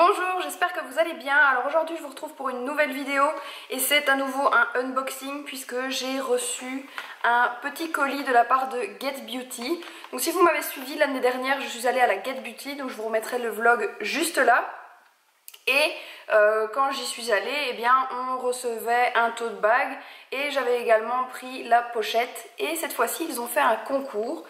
Bonjour, j'espère que vous allez bien. Alors aujourd'hui je vous retrouve pour une nouvelle vidéo et c'est à nouveau un unboxing puisque j'ai reçu un petit colis de la part de Get Beauty. Donc si vous m'avez suivi l'année dernière, je suis allée à la Get Beauty, donc je vous remettrai le vlog juste là. Et quand j'y suis allée, eh bien, on recevait un tote bag et j'avais également pris la pochette. Et cette fois-ci, ils ont fait un concours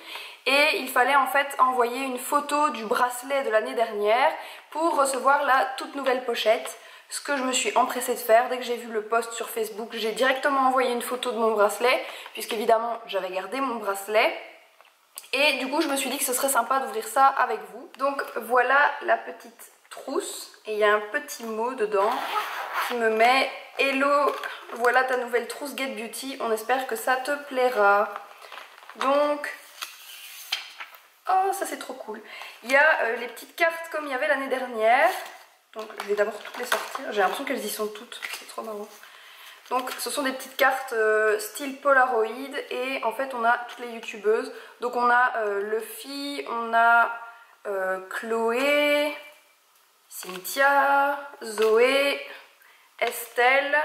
et il fallait en fait envoyer une photo du bracelet de l'année dernière pour recevoir la toute nouvelle pochette. Ce que je me suis empressée de faire, dès que j'ai vu le post sur Facebook, j'ai directement envoyé une photo de mon bracelet, puisqu'évidemment j'avais gardé mon bracelet. Et du coup, je me suis dit que ce serait sympa d'ouvrir ça avec vous. Donc voilà la petite trousse. Et il y a un petit mot dedans qui me met « Hello, voilà ta nouvelle trousse Get Beauty, on espère que ça te plaira ». Donc, oh ça c'est trop cool. Il y a les petites cartes comme il y avait l'année dernière. Donc je vais d'abord toutes les sortir, j'ai l'impression qu'elles y sont toutes, c'est trop marrant. Donc ce sont des petites cartes style Polaroid et en fait on a toutes les youtubeuses. Donc on a Luffy, on a Chloé, Cynthia, Zoé, Estelle,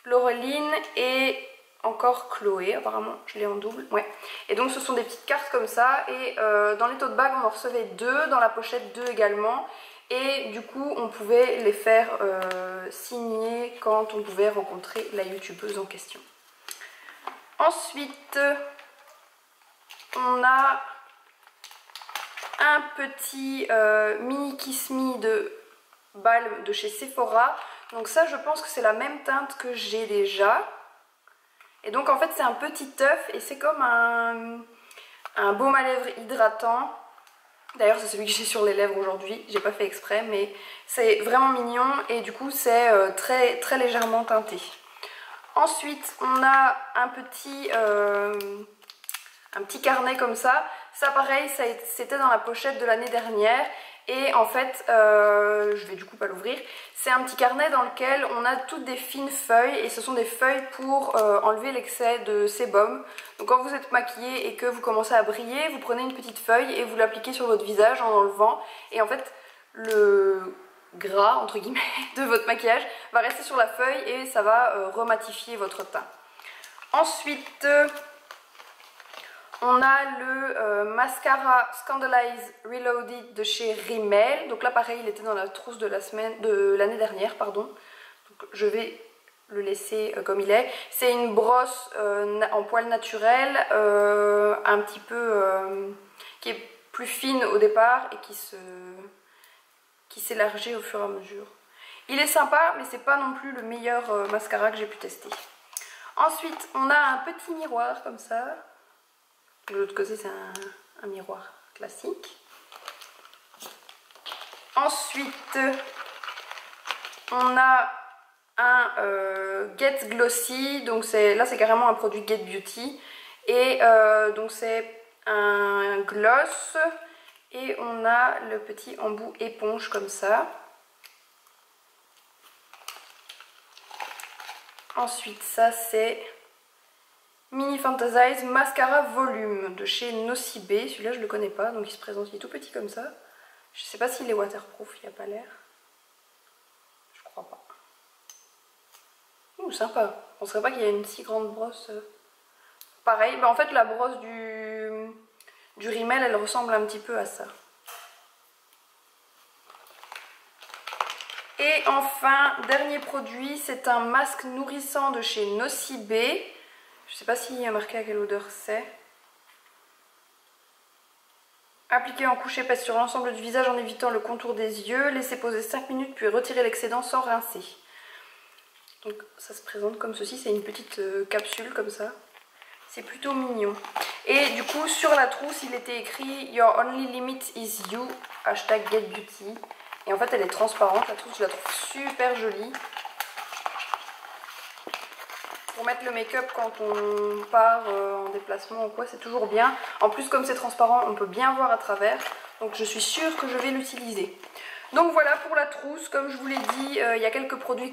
Laureline et encore Chloé, apparemment je l'ai en double, ouais. Et donc ce sont des petites cartes comme ça et dans les tote bags on en recevait deux, dans la pochette deux également. Et du coup on pouvait les faire signer quand on pouvait rencontrer la youtubeuse en question. Ensuite on a un petit mini Kiss Me de balme de chez Sephora. Donc ça je pense que c'est la même teinte que j'ai déjà. Et donc en fait c'est un petit œuf et c'est comme un baume à lèvres hydratant. D'ailleurs c'est celui que j'ai sur les lèvres aujourd'hui, j'ai pas fait exprès mais c'est vraiment mignon et du coup c'est très légèrement teinté. Ensuite on a un petit carnet comme ça. Ça pareil, c'était dans la pochette de l'année dernière et en fait, je vais du coup pas l'ouvrir. C'est un petit carnet dans lequel on a toutes des fines feuilles et ce sont des feuilles pour enlever l'excès de sébum. Donc quand vous êtes maquillé et que vous commencez à briller, vous prenez une petite feuille et vous l'appliquez sur votre visage en enlevant et en fait le gras entre guillemets de votre maquillage va rester sur la feuille et ça va rematifier votre teint. Ensuite on a le mascara Scandalize Reloaded de chez Rimmel. Donc là pareil il était dans la trousse de l'année dernière pardon. Donc je vais le laisser comme il est. C'est une brosse en poil naturel un petit peu qui est plus fine au départ et qui s'élargit au fur et à mesure. Il est sympa mais c'est pas non plus le meilleur mascara que j'ai pu tester. Ensuite on a un petit miroir comme ça. De l'autre côté c'est un miroir classique. Ensuite on a un Get Glossy, donc là c'est carrément un produit Get Beauty. Et donc c'est un gloss et on a le petit embout éponge comme ça. Ensuite ça c'est Mini Fantasize Mascara Volume de chez Nocibé. Celui-là je le connais pas, donc il se présente, il est tout petit comme ça. Je sais pas s'il est waterproof, il n'y a pas l'air. Je crois pas. Ouh, sympa. On ne saurait pas qu'il y a une si grande brosse. Pareil, bah en fait la brosse du Rimmel elle ressemble un petit peu à ça. Et enfin, dernier produit, c'est un masque nourrissant de chez Nocibé. Je sais pas s'il y a marqué à quelle odeur c'est. Appliquer en couche épaisse sur l'ensemble du visage en évitant le contour des yeux. Laissez poser 5 minutes puis retirer l'excédent sans rincer. Donc ça se présente comme ceci, c'est une petite capsule comme ça. C'est plutôt mignon. Et du coup sur la trousse il était écrit Your only limit is you, hashtag Get Beauty. Et en fait elle est transparente, la trousse je la trouve super jolie. Pour mettre le make-up quand on part en déplacement ou quoi, c'est toujours bien. En plus comme c'est transparent on peut bien voir à travers. Donc je suis sûre que je vais l'utiliser. Donc voilà pour la trousse, comme je vous l'ai dit, il y a quelques produits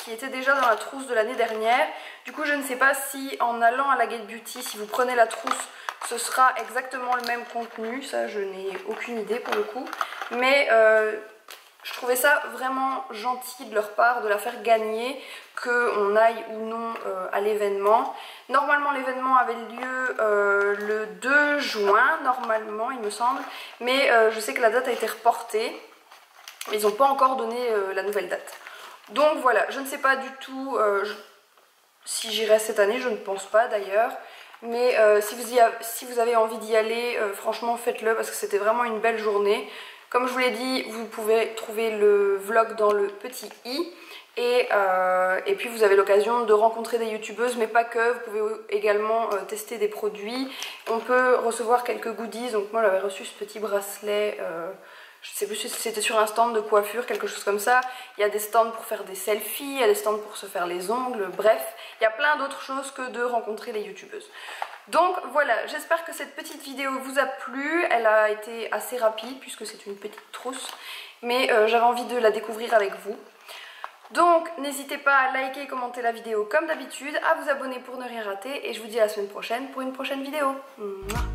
qui étaient déjà dans la trousse de l'année dernière. Du coup je ne sais pas si en allant à la Get Beauty, si vous prenez la trousse, ce sera exactement le même contenu. Ça je n'ai aucune idée pour le coup. Mais Je trouvais ça vraiment gentil de leur part de la faire gagner, qu'on aille ou non à l'événement. Normalement l'événement avait lieu le 2 juin, normalement il me semble, mais je sais que la date a été reportée. Ils n'ont pas encore donné la nouvelle date. Donc voilà, je ne sais pas du tout si j'irai cette année, je ne pense pas d'ailleurs. Mais si vous avez envie d'y aller, franchement faites-le parce que c'était vraiment une belle journée. Comme je vous l'ai dit, vous pouvez trouver le vlog dans le petit i. Et puis vous avez l'occasion de rencontrer des youtubeuses, mais pas que, vous pouvez également tester des produits. On peut recevoir quelques goodies, donc moi j'avais reçu ce petit bracelet, je sais plus si c'était sur un stand de coiffure, quelque chose comme ça. Il y a des stands pour faire des selfies, il y a des stands pour se faire les ongles, bref, il y a plein d'autres choses que de rencontrer les youtubeuses. Donc voilà, j'espère que cette petite vidéo vous a plu, elle a été assez rapide puisque c'est une petite trousse, mais j'avais envie de la découvrir avec vous. Donc n'hésitez pas à liker et commenter la vidéo comme d'habitude, à vous abonner pour ne rien rater et je vous dis à la semaine prochaine pour une prochaine vidéo. Mouah.